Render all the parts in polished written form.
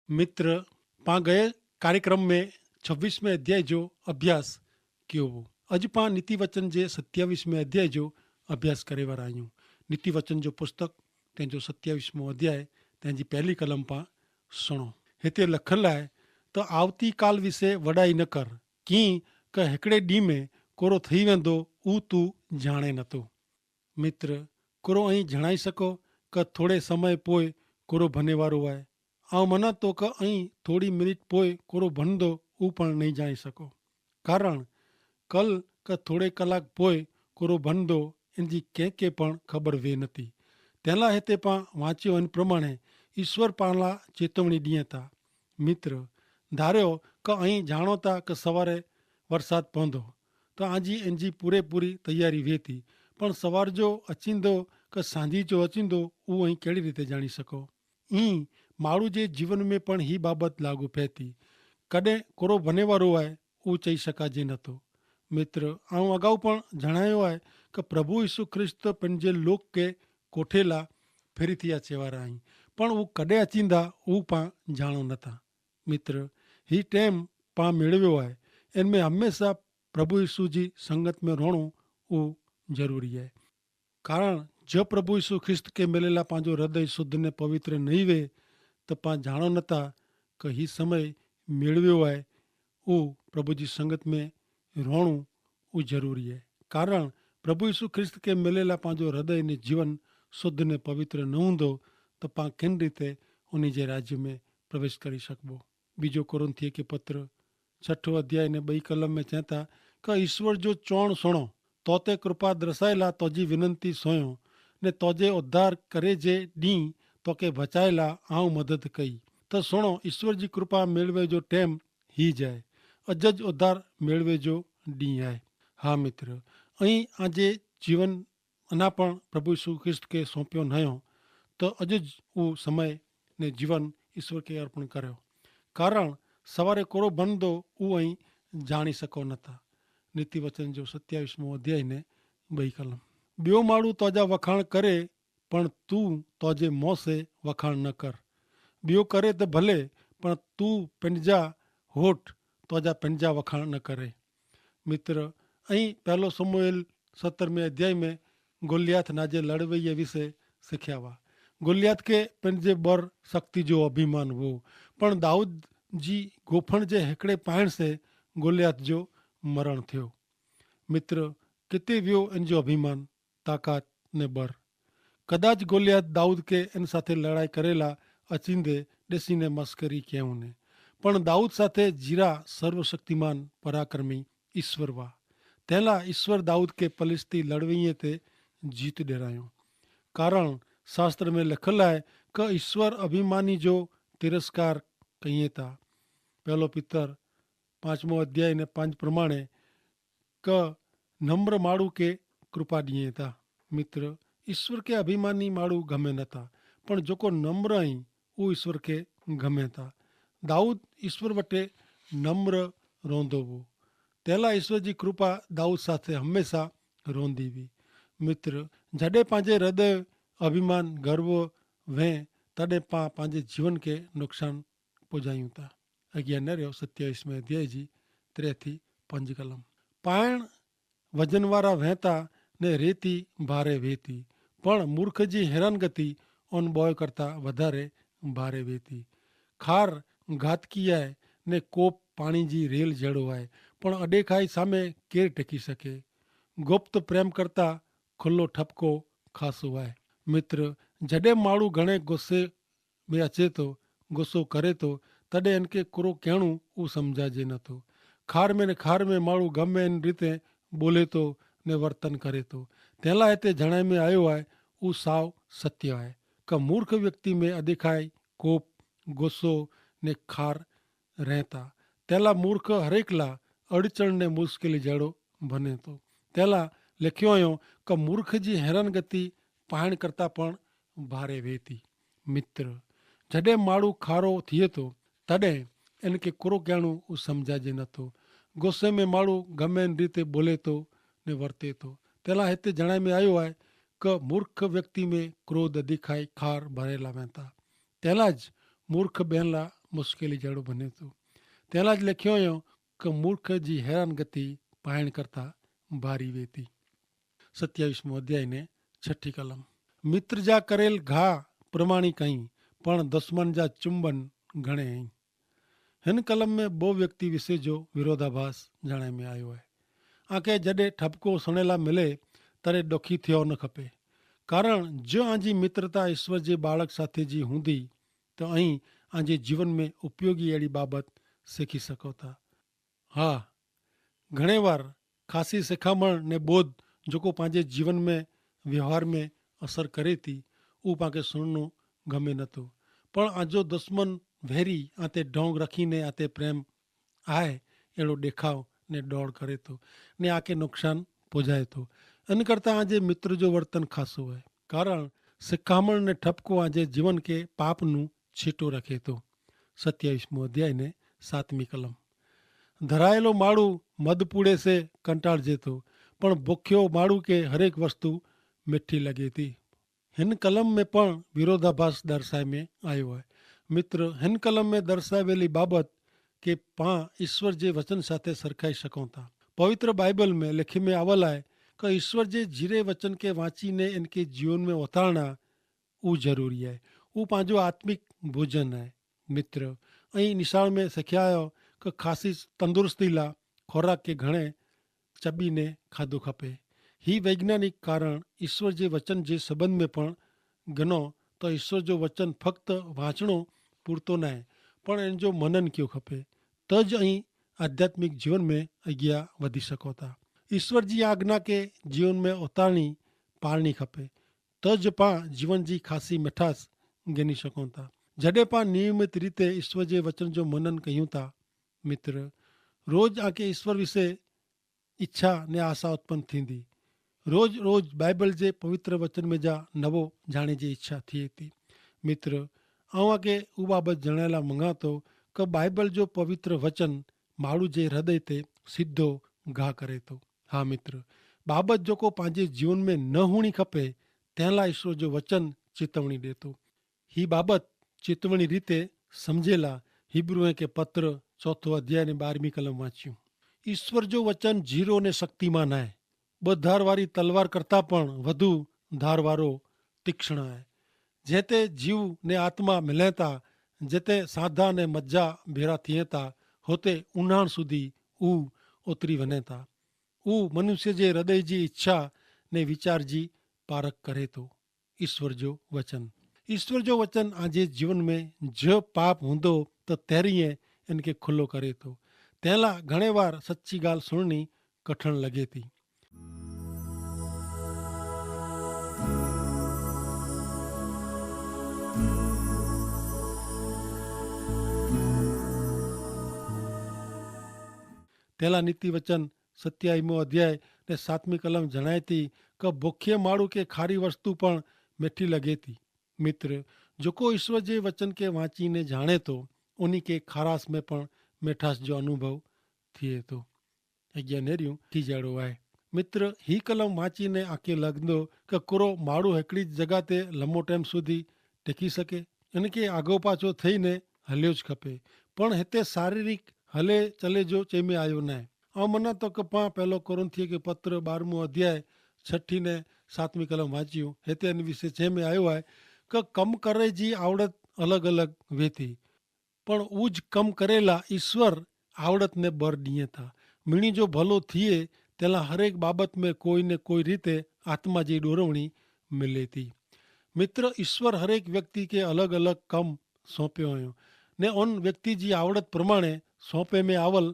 मित्र पां गए कार्यक्रम में 26वें अध्याय जो अभ्यास कयो हो। अॼु पां नीति वचन जे 27वें अध्याय जो अभ्यास करे वारा आहियूं। नीति वचन जो पुस्तक तंहिंजो 27मो अध्याय तंहिंजी पहली कलम पां सुणो। हिते लखियलु आहे त आवती काल विषे वॾाई न कर, कीअं क हिकिड़े ॾींहं में कोरो थी वेंदो ऊ तूं ॼाणे नथो। मित्र कोरो અહીં જણાઈ શકો કે થોડે સમય પોइ કોરો ભને વારો आहे। આઉं મના તો કે અહીં થોડી મિનિટ પોइ કોરો ભણંदो હું પણ નહીં જાણી શકો। કારણ કલ કે થોડે કલાક પોइ કોરો ભણંदो એની કંहिंखे પણ ખબર વે નથી। તેલા હિતે પાं વાંચ્યો એન પ્રમાણે ઈશ્વર પાલા ચેતવણી ॾिए था। મિત્ર ધાર્યો કે અહીં જાણો था કે સવારે વરસાદ પવंदो તો આજી એની પૂરેપૂરી તૈયારી वे थी, પણ સવાર જો અચીंदो કે સાંझी जो अचींदो उहो અહીં कहिड़ी રીતે જાણી શકો। ईअं माण्हू जे जीवन में पण ही बाबत लागू पए थी। कॾहिं कोरो बने वारो आहे उहो चई सघिजे नथो। मित्र आउं अगाऊ पण जणायो आहे કે પ્રભુ ઈસુ ખ્રિસ્ત पंहिंजे लोक के कोठे ला फेरी थी अचे वारा आहिनि, પણ उहो कॾहिं अचींदा उहो पां ॼाणो नथा। मित्र ही टाइम पां मेળવ્યો आहे, इन में हमेशा प्रभु ईसु जी संगत में रहणो उहो ज़रूरी आहे। कारण जो प्रभु ईसु ख्रिस्त के मिलेला पंहिंजो हृदय शुद्ध ने पवित्र नहीं वे तो पां जाणो नथा कि ही समय मेળવ્યો आहे उहो प्रभु जी संगत में रहणो उहो ज़रूरी है। कारण प्रभु ईसु ख्रिस्त के मिलेला पंहिंजो हृदय ने जीवन शुद्ध ने पवित्र न हूंदो तो पां किन रीते उन जे राज्य में प्रवेश करी सकबो। बीजो कोरिन्थियों के पत्र 6 अध्याय ने 2 कलम में चवता कि ईश्वर जो चवण सुणो, तोते कृपा दर्शायला तोजी विनंती सोयो ने तोजे उद्धार करे जे ॾींहुं तोखे बचायला आऊं मदद कई। तो सुणो ईश्वर जी कृपा मेળવે जो टाइम ही जाए, अजज उद्धार मेળવે जो ॾींहुं आहे। हाँ मित्र અહીં આજે જીવન અના પણ પ્રભુ ઈસુ ખ્રિસ્ત કે સોંપ્યો નયો તો અજ જ હું સમય ને જીવન ઈશ્વર કે અર્પણ કર્યો। કારણ સવારે કોરો બંધો હું અહીં જાણી શકો નતા। નીતિ વચન जो 27મો અધ્યાય ને 2 કલમ। ॿियो माण्हू तोजा वखाण करे पण तूं तोजे मों से वखाण न कर। ॿियो करे त भले पण तूं पंहिंजा होठ तोजा पंहिंजा वखाण न करे। मित्र અહીં પહેલો સમુએલ 17 अध्याय में गोलियात नाजे लड़वईअ विषय सिखिया हुआ। गोलियात के पंहिंजे बर शक्ति जो अभिमान हो, पण दाऊद जी गोफण जे हिकिड़े पाइण से गोलियात जो मरण थियो। मित्र किथे वियो इन जो अभिमान, ताक़त ने बर। कदाच गोलियात दाऊद के इन साथे लड़ाई करेला अचींदे ॾिसीने मस्करी कयूं ने, पण दाऊद साथे जीरा सर्वशक्तिमान पराक्रमी ईश्वर हुआ। तेला ईश्वर दाऊद के पलिस्ती लड़वईअ ते जीत ॾिरायो। कारण शास्त्र में लिखल आहे कि ईश्वर अभिमानी जो तिरस्कार कईं था। पहलो पितर 5मो अध्याय ने 5 प्रमाणे क नम्र माण्हू के कृपा ॾिए था। मित्र ईश्वर के अभिमानी माण्हू गमे नथा, पण जेको नम्र आई उहो ईश्वर के गमे था। दाऊद ईश्वर वटे नम्र रहंदो हो, तेला ईश्वर जी कृपा दाऊद साथे हमेशा रहंदी हुई। मित्र जॾहिं पंहिंजे हृदय अभिमान गर्व वें तॾहिं पां पंहिंजे जीवन के नुक़सान पुॼायूं था। अॻियां न रहियो 27वें अध्याय जी 3 થી 5 कलम। पाइण वजन वारा वहता ने रेती भारे वेती, पण मूर्ख जी हैरानगति उन बोय करता वधारे भारे वेती। खार घातकी आहे ने कोप पाणी जी रेल जहिड़ो आहे, पण अॾेखाई सामे केरु टकी सके। गुप्त प्रेम करता खुलो ठपको खासो आहे। मित्र जॾहिं माण्हू घणे गुस्से में अचे थो, गुस्सो करे थो, तॾहिं इनके कुरो कहणो उहो सम्झाइजे नथो। खार में माण्हू गमे इन रीते बोले थो ने वर्तन करे थो। तंहिं लाइ हिते जणाए में आयो आहे उहो साव सत्य आहे कि मूर्ख व्यक्ति में अॾेखाई कोप गुस्सो ने खार रहता। तेला मूर्ख हरेक ला अड़चण ने मुश्किल जहिड़ो बने थो। तेला लिखियो हुयो कि मूर्ख जी हैरानगति पाइण करता पण भारे वे थी। मित्र जॾहिं माण्हू खारो थिए थो तॾहिं इनके कुरो कहणो उहो सम्झाइजे नथो। गुस्से में माण्हू गमे इन रीते बोले थो ने वर्ते थो। तेला हिते जणाए में आयो आहे कि मूर्ख व्यक्ति में क्रोध ॾेखाई खार भरेला वेंदा। तेला ज मूर्ख ॿियनि लाइ मुश्किली जहिड़ो बने थो। तंहिं लाइ लिखियो हुयो कि मूर्ख जी हैरान गति पाइण करता भारी वेती। 27मो अध्याय ने 6 कलम। मित्र जा करेल घा प्रमाणी कई पण दुश्मन जा चुंबन घणे आई। हिन कलम में बो व्यक्ति विषय जो विरोधाभास जाणे में आयो है। आंखे जॾहिं ठपको सुणेला मिले तॾहिं ॾुखी थियो न खपे, कारण जो आंजी मित्रता ईश्वर जे बाळक साथे जी हूंदी त अहीं आंजे जीवन में उपयोगी अहिड़ी बाबत सीखी सघो था। हा, घणे वार ख़ासी सिखामण ने बोध जेको पंहिंजे जीवन में व्यवहार में असर करे थी उहो पाण सुणनो गमे नथो, पण आंजो दुश्मन वेरी आते ढोंग रखीने आते प्रेम आहे अहिड़ो ॾेखाव ने दौड़ करे थो ने आके नुक़सान पहुचाए थो। इन करता आंजे मित्र जो वर्तन खासो है, कारण सिखामण ने ठपको आंजे जीवन के पापનું छीटो रखे थो। 27मो अध्याय ने 7મી कलम। धराયેલો माड़ू मधपूड़े से कंटाळजे थो, पण बुख्यो माड़ू के हरेक वस्तु मीठी लगे थी। हिन कलम में पण विरोधाभास दर्शाए में आयो है। मित्र हिन कलम में दर्शावेली बाबत के पां ईश्वर जे वचन साथे सरखाई सघूं था। पवित्र बाइबल में लिखी में आवल है कि ईश्वर जे जीरे वचन के वांचीने इनके जीवन में उतारणा ऊ जरूरी है। ऊ पंहिंजो आत्मिक भोजन है। मित्र ऐं निशान में सिखियायो कि ख़ासी तंदुरुस्ती लाइ खुराक के घणे चबीने खाधो खपे। ही वैज्ञानिक कारण ईश्वर जे वचन जे संबंध में पण गनो तो ईश्वर जो वचन फक्त वाचणो पूरतो न आहे, पण इन जो मनन कयो खपे, त ज अहीं आध्यात्मिक जीवन में अॻियां वधी सघो था। ईश्वर जी आज्ञा के जीवन में उतारणी पालणी खपे, त ज पाण जीवन जी ख़ासी मिठास गिनी सघूं था। जॾहिं पाण नियमित रीते ईश्वर जे वचन जो मनन कयूं था, मित्र रोज आके ईश्वर विषे इच्छा ने आशा उत्पन्न थींदी। रोज रोज बाइबल जे पवित्र वचन में जा नवो जाणे जी इच्छा थिए थी। मित्र आऊं आके उ बाबत जणण लाइ मंगा थो कि बाइबल जो पवित्र वचन माण्हू जे हृदय ते सिधो घा करे थो। हा मित्र, बाबत जेको पंहिंजे जीवन में न हुअणी खपे तंहिं लाइ ईश्वर जो वचन चेतवणी ॾे थो। ही बाबत चेतवणी रीते सम्झेला हिब्रूअ के पत्र 4 अध्याय ने 12મી कलम वांच्યું। ईश्वर जो वचन जीरो ने शक्तिमान है, ॿ धार वारी तलवार करता पण वधु धार वारो तीक्ष्ण है। जेते जीव ने आत्मा मिले था, जिते साधा ने मज्जा भेरा थिए था, होते उन्हाण सुधी ऊ उतरी वञे था। ऊ मनुष्य जे हृदय जी इच्छा ने विचार जी पारख करे थो। ईश्वर जो वचन, ईश्वर जो वचन आजे जीवन में जो पाप हूंदो त तहरीअ इनके खुलो करे थो। तंहिं लाइ घणे वार सची ॻाल्हि सुणनी कठिन लॻे थी। तंहिं लाइ नीति वचन 27मो अध्याय ने 7મી कलम जणाए थी कि बुखे माण्हू के खारी वस्तु पण मिठी लॻे थी। मित्र जेको ईश्वर जे वचन के वांचीने जाणे थो, उन्ही के खारास में पण मिठास जो अनुभव थिए थो। अॻियां नेरियूं थी जहिड़ो आहे। मित्र ही कलम वांचीने आके लॻंदो कि कुरो माण्हू हिकिड़ी जॻह ते लंबो टाइम સુધી टिकी सघे, इनके आगो पाछो થઈને हलियो ज खपे, पण हिते शारीरिक हले चले जो चई में आयो न आहे। ऐं मना तो कि पां पहिलो कोरिन्थियों के पत्र 12मो अध्याय 6 ने 7મી कलम वांचियूं। हिते इन विषय चई में आयो आहे कि कम करे जी आवड़त अलग अलग वेती, पण उज कम करेला ईश्वर आवड़त ने बर ॾीए था। मीणी जो भलो थिए तेला हरेक बाबत में कोई ने कोई रीते आत्मा जी डोरवणी मिले थी। मित्र ईश्वर हरेक व्यक्ति के अलग अलग कम सौंपियो हुयो ने उन व्यक्ति जी आवड़त प्रमाणे सौंपे में आवल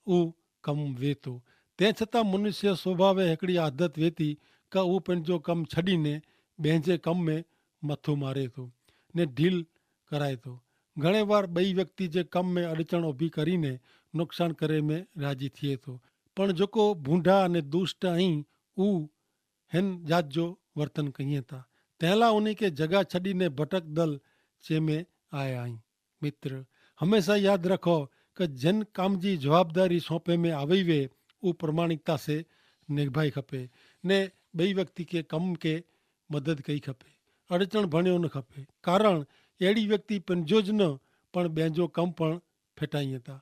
ऊ कम वे थो। तंहिं छतां मनुष्य स्वभाव हिकिड़ी आदत वेती कि उहो पंहिंजो कमु छॾीने ॿिए जे कम में मथो मारे थो ने ढील कराए थो। घणे बार ॿई व्यक्ति जे कम में अड़चण ऊभी करीने नुक़सान करे में राज़ी थिए थो, पण जेको भूंडा ने दुष्ट आहीं ऊ हिन जात जो वर्तन कईं था। तंहिं लाइ उन खे जॻह छॾीने भटक दल चे में आया आहियूं। मित्र हमेशा यादि रखो कि जिन काम जी जवाबदारी सौंपे में आई वे ऊ प्रमाणिकता से निभाई खपे ने ॿई व्यक्ति के कम के मदद कई खपे। अड़चण भणियो न खपे, कारण अहिड़ी व्यक्ति पंहिंजो ज न પણ બેંજો કમ પણ ફેટાઈ હતા।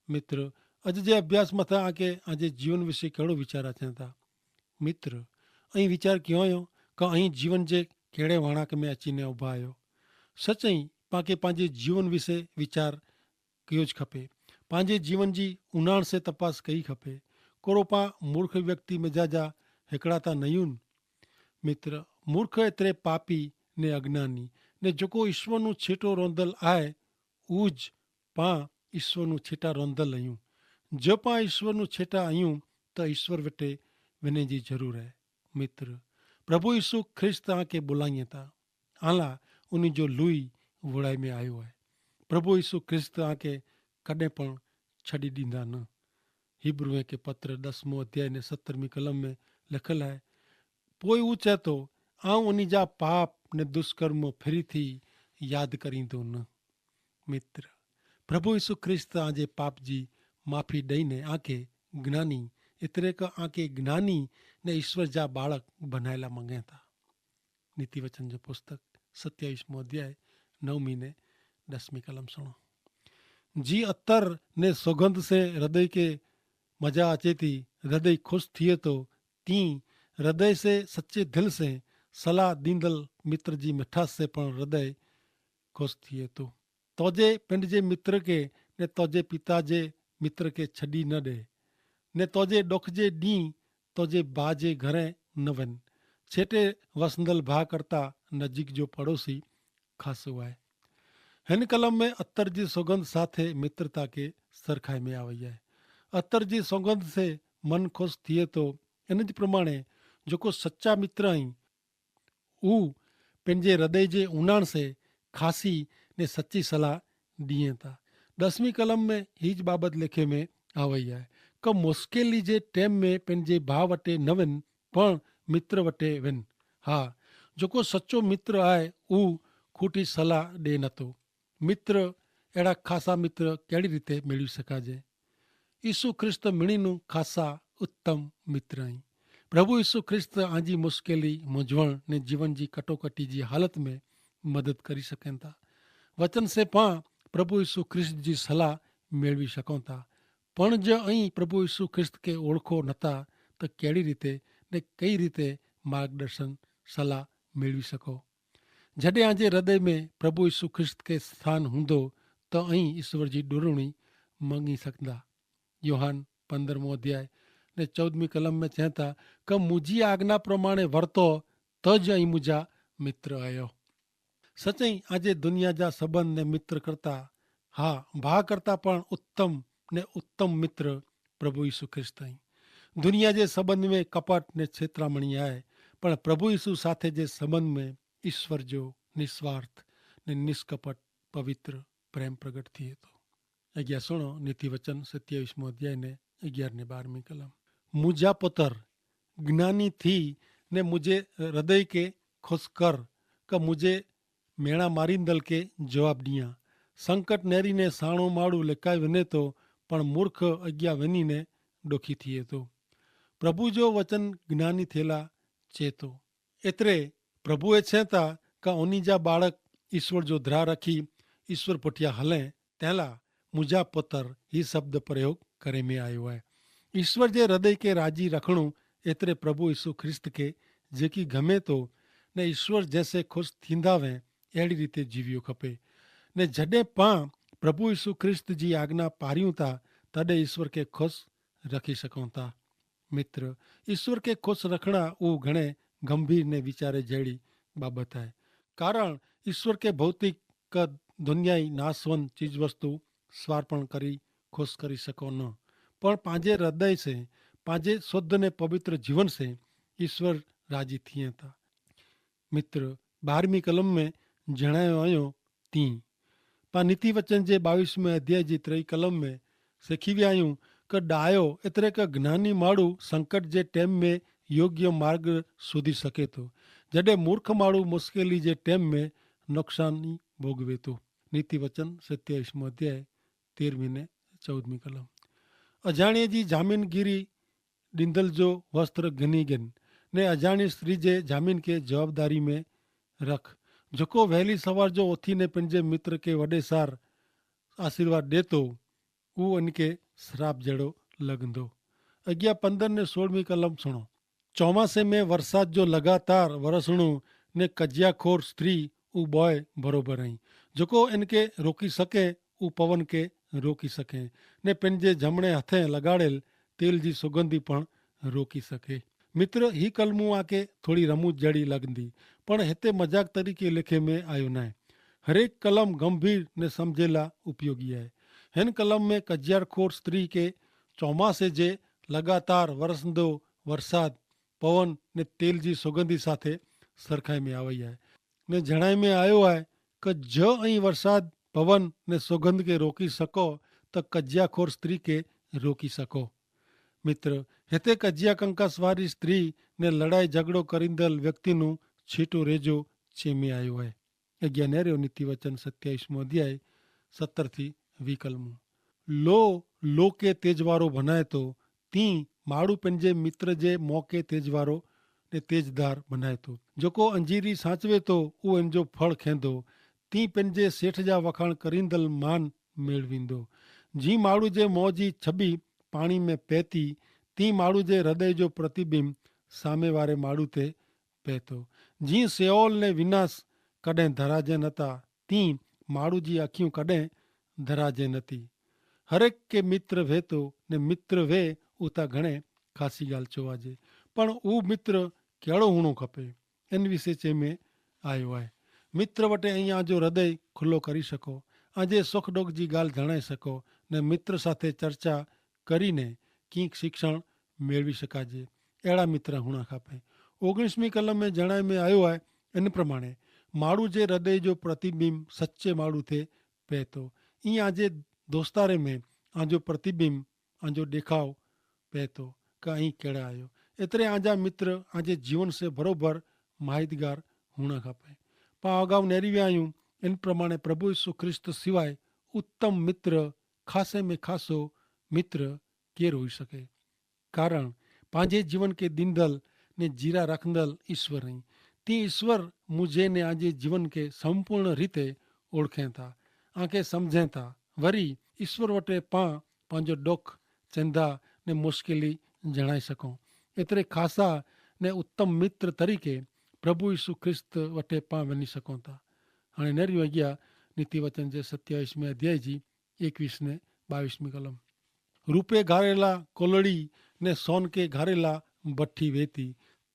મિત્ર, અજ જે અભ્યાસમાં था કે આજે જીવન વિશે કેड़ो विचार अचनि था। मित्र, અહીં વિચાર क्यों आयो કે અહીં જીવન જે કેड़े वणाक में अचीने उभा आयो। सचई पाके पंहिंजे जीवन विषे वीचार कयो ज खपे। पंहिंजे जीवन जी उणाण से तपास कई खपे। कोड़ो पा मूर्ख व्यक्ति मिजाजा हिकड़ाता नयूं। मित्र, मूर्ख एतरे पापी ने अज्ञानी ने जेको ईश्वरનું छेटो रोंदल आए उज पा ईश्वरનું छेटा रोंदल आहियूं। जो पा ईश्वरનું छेटा आहियूं त ईश्वर वटे वञण जी ज़रूर है। मित्र, प्रभु यीशु ख्रिस्त आके बुलाइए था। आला उन जो लुई वुड़ाई में आयो है। प्रभु यीशु ख्रिस्त आके कॾहिं पण छॾी ॾींदा न। हिब्रूअ के पत्र 10 अध्याय ने 17 कलम में लिखल है, पोइ हू चए थो, आऊं उन जा पाप ने दुष्कर्म फिरी थी यादि करींदो न। मित्र, प्रभु यीशु ख्रिस्त आजे पाप जी माफ़ी ॾईने आके ज्ञानी एतिरे का आके ज्ञानी ने ईश्वर जा बाळक बनायला मंगे था। नीति वचन जो पुस्तक 27 अध्याय 9 ने 10 कलम सुनो। जी अतर ने सुगंध से हृदय के मजा अचे थी, हृदय खुश थिए तो तीं हृदय से सच्चे दिल से सलाह दींदल मित्र जी मिठास से पण हृदय खुश थिए तो। तोजे पिंड जे मित्र के ने तोजे पिता जे मित्र के छड़ी न दे ने तोजे डुख जे डी तोजे बा जे घरे न वन। छेटे वसंदल भा करता नजीक जो पड़ोसी खासो है। हिन कलम में अतर जी सुगंध साथे मित्रता के सरखाई में आई है। अतर जी सुगंध से मन खुश थिए तो इन जे प्रमाणे जेको सच्चा मित्र आहीं ऊ पंहिंजे हृदय जे उणाण से खासी ने सच्ची सलाह ॾिए था। 10 कलम में हीज बाबत लिखे में आवई है कि मुश्किली जे टाइम में पंहिंजे भाउ वटे न वञ पण मित्र वटे वञ। हा, जेको सच्चो मित्र आहे ऊ खूटी सलाह ॾे नथो। मित्र अहिड़ा खासा मित्र कहिड़ी रीते मेळवी सघाजे। ईसु ख्रिस्त मिणीनु खासा उत्तम मित्र आहीं। प्रभु यीशु ख्रिस्त आजी मुश्किली मुंझवण ने जीवन जी कटोकटी जी हालत में मदद करी सघनि था। वचन से पां प्रभु यीशु ख्रिस्त जी सलाह मेळवी सघूं था। पण जो અહીં પ્રભુ ઈસુ ખ્રિસ્ત કે ઓળખો નતા તો કેડી રીતે ને કઈ રીતે માર્ગદર્શન સલાહ મેળવી શકો। जॾहिं આજે હૃદય में प्रभु यीशु ख्रिस्त के स्थान हूंदो तो અહીં ईश्वर जी ॾुरणी मंगी सघंदा। योहान 15 अध्याय ने 14 कलम में चवनि था कि मुंहिंजी आज्ञा प्रमाणे वर्तो त ज અહીં मुंहिंजा मित्र आयो। सचई આજે दुनिया जा संबंध ने मित्र करता, हा भा करता पण उत्तम ने उत्तम मित्र प्रभु यीशु ख्रिस्त आहीं। दुनिया जे संबंध में कपट ने छेतरामणी आहे पण प्रभु यीशु साथे जे संबंध में ईश्वर जो निस्वार्थ ने निष्कपट पवित्र प्रेम प्रगट थिए थो। अॻियां सुणो नीति वचन 27 अध्याय ने 11 ने 12 कलम। मुंहिंजा पुत्र ज्ञानी थी ने मुझे हृदय के खुश कर कि मुझे मेणा मारींदल के जवाब ॾियां। संकट नेरी ने साणो माड़ू लिकाए वञे थो पण मूर्ख अॻियां वञी ने ॾुखी थिए थो। प्रभु जो वचन ज्ञानी थियला चए थो। एतिरे प्रभुए चए था कि उन्ही जा बाળक ईश्वर जो ध्रा रखी ईश्वर पुठियां हलें तंहिंला मुंहिंजा पुत्र ही शब्द प्रयोग करे में आयो आहे। ईश्वर जे हृदय के राजी रखणो एतिरे प्रभु यीशु ख्रिस्त के जेकी गमे थो ने ईश्वर जैसे ख़ुशि थींदा वे अहिड़ी रीते जीवियो खपे। ने जॾहिं पां प्रभु यीशु ख्रिस्त जी आज्ञा पारियूं था तॾहिं ईश्वर के ख़ुशि रखी सघूं था। मित्र, ईश्वर के ख़ुशि रखणा उहो घणे गंभीर ने वीचारे जहिड़ी बाबत आहे। कारण ईश्वर के भौतिक दुनियाई नासवन चीज वस्तु स्वार्पण करी ख़ुशि करी सघो न पण पंहिंजे हृदय से पंहिंजे शुद्ध ने पवित्र जीवन से ईश्वर राजी थिए था। मित्र, 12 कलम में जणायो आयो तीं पा नीति वचन जे 22 अध्याय जी 3 कलम में सिखी विया आहियूं कि ॾायो एतिरे का ज्ञानी माण्हू संकट जे टाइम में योग्य मार्ग सुधी सघे थो जॾहिं मूर्ख माण्हू मुश्किली जे टाइम में नुक़सानी भोगवे थो। नीति वचन 27 अध्याय 13 ने 14 कलम। अजाणीअ जी जामीनगिरी ॾींदल जो वस्त्र घिनी गिन ने अजाणी स्त्री जे जामीन के जवाबदारी में रख। जेको वहेली सवार जो उथी ने पंहिंजे मित्र के वॾे सार आशीर्वाद देतो वो इनके श्राप जड़ो लगंदो। 11, 15 ने 16वीं कलम सुनो। ચોમાસે में वरसाद जो लगातार वरसणु ने कजियाखोर स्त्री उ बॉय बरोबर आई जोको इनके रोकी सके उ पवन के रोकी सके ने पंहिंजे जमणे हथे लगाड़ेल तेल जी सुगंधी पण रोकी सके। मित्र ही कलमू आके थोड़ी रमूज जड़ी लगंदी पण हिते मजाक तरीके लिखे में आयो न है। हरेक कलम गंभीर ने समझेला उपयोगी है। हिन कलम में कजियाखोर स्त्री के ચોમાસે जे लगातार वरसंदो वरसाद पवन ने तेल जी सुगंधी साथे सरखाई में आई है ने जणाई में आयो है कि ज अहीं वरसाद पवन ने सुगंध के रोकी सको तो कजियाखोर स्त्री के रोकी सको। मित्र हिते कजिया कंकासवारी स्त्री ने लड़ाई झगड़ो करींदल व्यक्तिનું छीटो रेजो चेमे आयो है। 11 नीति वचन 27 अध्याय 17 થી 20 कलमू। लो के तेजवारो बनाए तो ती माड़ू पंजे मित्र जे मौके तेजवारो ने तेजदार बनाए तो जोको अंजीरी साचवे तो वो इनजो फल खेंदो ती पंजे सेठ जा वखाण करींदल मान मेळवींदो। जी माड़ू जे मौजी छबी पाणी में पहती ती माड़ू जे हृदय जो प्रतिबिंब सामे वारे माड़ू ते पहतो। जी सेओल ने विनाश कॾहिं धराजे नता ती माड़ू जी अखियूं कॾहिं धराजे नती। हरेक के मित्र वे तो ने मित्र वे उता घणे खासी गाल चोवाजे पण ऊ मित्र केड़ो हुणो खपे इन विषय चे में आयो है। मित्र वटे अहीं जो हृदय खुल्लो करी सको आजे सुख दुख जी गाल जणाई सको ने मित्र साथे चर्चा करीने कीक शिक्षण मेळवी शकाजे एड़ा मित्र हुणा खपे। 19वीं कलम में जणाई में आयो है इन प्रमाणे माड़ू जे हृदय जो प्रतिबिंब सच्चे माड़ू थे पहतो। ई आजे दोस्तारे में आजो प्रतिबिंब आजो देखाव पहतो का अहीं केड़ा आयो एतरे आजा मित्र आजे जीवन से बरोबर माहितगार होना खपे। पा अगाऊ नेरी विया आहियूं इन प्रमाणे प्रभु यीशु ख्रिस्त सिवाय उत्तम मित्र खासे में खासो मित्र केर होई सके कारण पांजे जीवन के दींदल ने जीरा रखंदल ईश्वर ही ती ईश्वर मुझे ने आजे जीवन के संपूर्ण रीते ओळखें था आंखे समझें था वरी ईश्वर वटे पंहिंजो दुख चिंता ने मुश्किली जणाए सको। एतरे खासा ने उत्तम मित्र तरीके प्रभु यीशु ख्रिस्त वटे वञी सघूं था। हाणे नेरियूं अॻियां नीति वचन जे 27 अध्याय जी 21 ने 22 कलम। रूपे घारेला कोलड़ी ने सोन के घारेला बठी वेती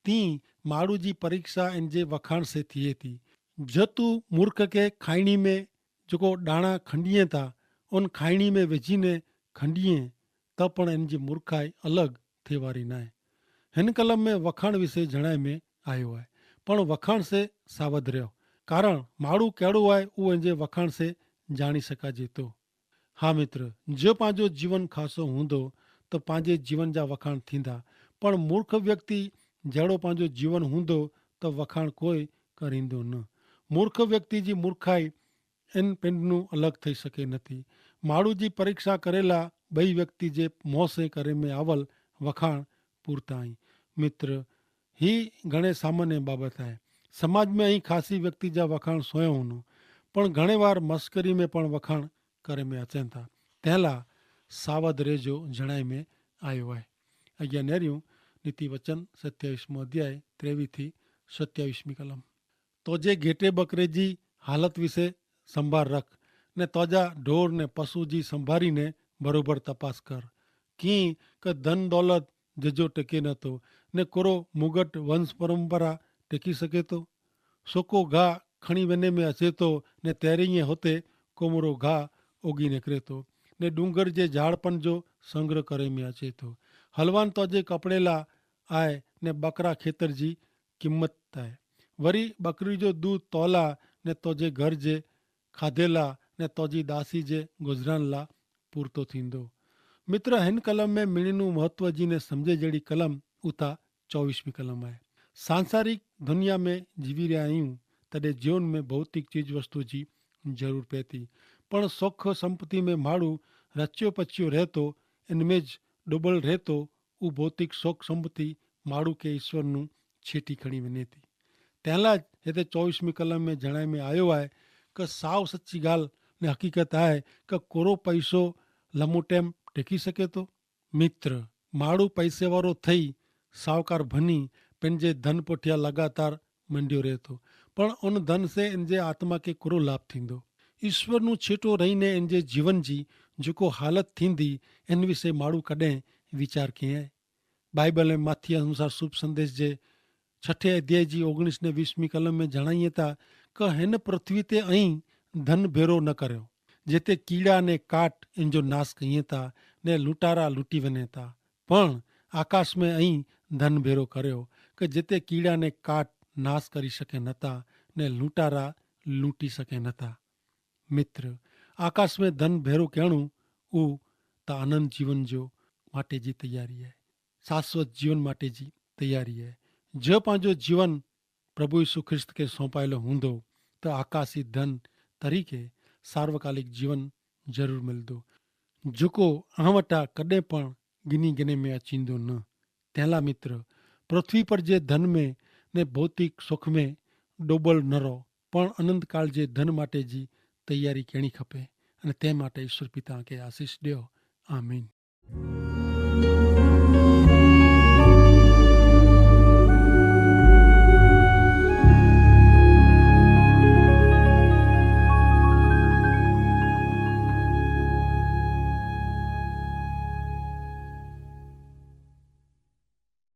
ती माड़ू जी परीक्षा इन जे वखाण से थिए थी। ज तू मूर्ख के खाइणी में जो डाणा खंडीए था उन खाइणी में विझीने खंडीए त पण इन जी मूर्खाई अलग थिए वारी न आहे। हिन कलम में वखाण विषय जणाए में आयो है पण वखाण से सावध रहो कारण माड़ू केड़ो आहे उहो इन जे वखाण से जाणी सकाजे तो। हाँ मित्र जो पंहिंजो जीवन खासो हूंदो त पंहिंजे जीवन जा वखाण थींदा पण मूर्ख व्यक्ति जहिड़ो पंहिंजो जीवन हूंदो त वखाण कोई करींदो न। मूर्ख व्यक्ति जी मूर्खाई इन पिंडनू अलग थई सके नथी। माड़ू जी परीक्षा करेला ॿई व्यक्ति जे मोह से करे में आवल वखाण पूरता आई। मित्र ही घणे सामान्य बाबत है। समाज में અહીં ખાસી વ્યક્તિ जा વખાણ સોયો હોનું પણ ઘણી વાર મસ્કરી में પણ વખાણ કરે में अचनि था तंहिंला सावध रेजो जणाई में आयो आहे। अॻियां नेरियूं नीति वचन 27 अध्याय 23 થી 27 कलम। तोजे घेटे बकरे जी हालत विશે संभार रख ने तोजा ढोर ने पशु जी संभारीने बरोबर तपास कर की क धन दौलत जजो टेके न तो ने कोरो मुगट वंश परंपरा टेकी सके तो। सोको घा खणी वने में अचे तो ने तैरीए होते कोमरो घा ओगी निकरे तो ने डूंगर जे झाड़पन जो संग्रह करे में अचे तो। हलवान तोजे कपड़ेला आए ने बकरा खेतर जी किम्मत आहे। वरी बकरी जो दूध तोला ने तोजे घर जे खाधेला ने तोजी दासी जे गुजरान ला पूरतो थींदो। मित्र हिन कलम में मिणीनु महत्व जी ने समझे जड़ी कलम उता 24 कलम है। सांसारिक दुनिया में जीवी रहा आहियूं तॾहिं जीवन में भौतिक चीज वस्तु जी जरूर पए थी पण सुख संपत्ति में माण्हू रचियो पचियो रहे तो इनमें ज डुबल रहे तो उ भौतिक सुख संपत्ति माण्हू के ईश्वर नू छेटी खणी वञे थी। तंहिंला हिते 24 कलम में जणाए में आयो आहे कि साव सच्ची ॻाल्हि ને હકીકત आहे કે કોરો પૈસો લાંબો ટાઈમ ટેકી શકે તો? મિત્ર, માળું પૈસેવાળો થઈ સાવકાર ભની पंहिंजे धन पुठियां लगातार मंडियो रहे थो, पण उन धन से इन जे आत्मा खे कहिड़ो लाभ थींदो? ईश्वरનું छेटो रहीने इन जे जीवन जी जेको हालत थींदी इन विषय माण्हू कॾहिं वीचार कयईं आहे? बाइबल ऐं माथी अनुसार शुभ संदेश जे 6 अध्याय जी 19 ने 20મી कलम में जणाईए था कि हिन पृथ्वी ते ऐं धन भेरो न करियो जिते कीड़ा ने काट इन जो नाश कईं था ने लूटारा लूटी वञे था, पण आकाश में ऐं धन भेरो करियो कि जिते कीड़ा ने काट नाश करी सघे नथा ने लूटारा लूटी सघे नथा। मित्र, आकाश में धन भेरो करणु उहो त आनंद जीवन जो माटे जी तैयारी है, शाश्वत जीवन माटे जी तैयारी है। जो पंहिंजो जीवन प्रभु यीशु ख्रिस्त खे सौंपायलु हूंदो त आकाशी धन तरीक़े सार्वकालिक जीवन ज़रूरु मिलंदो, जेको अहां वटां कॾहिं पण गिनी गिने में अचींदो न। तंहिंला मित्र, पृथ्वी पर जे धन में ने भौतिक सुख में डोबल न रहो, पण अनंत काल जे धन माटे जी तैयारी करणी खपे। અને તે માટે ઈશ્વર પિતા કે આશીષ ॾियो। आमीन।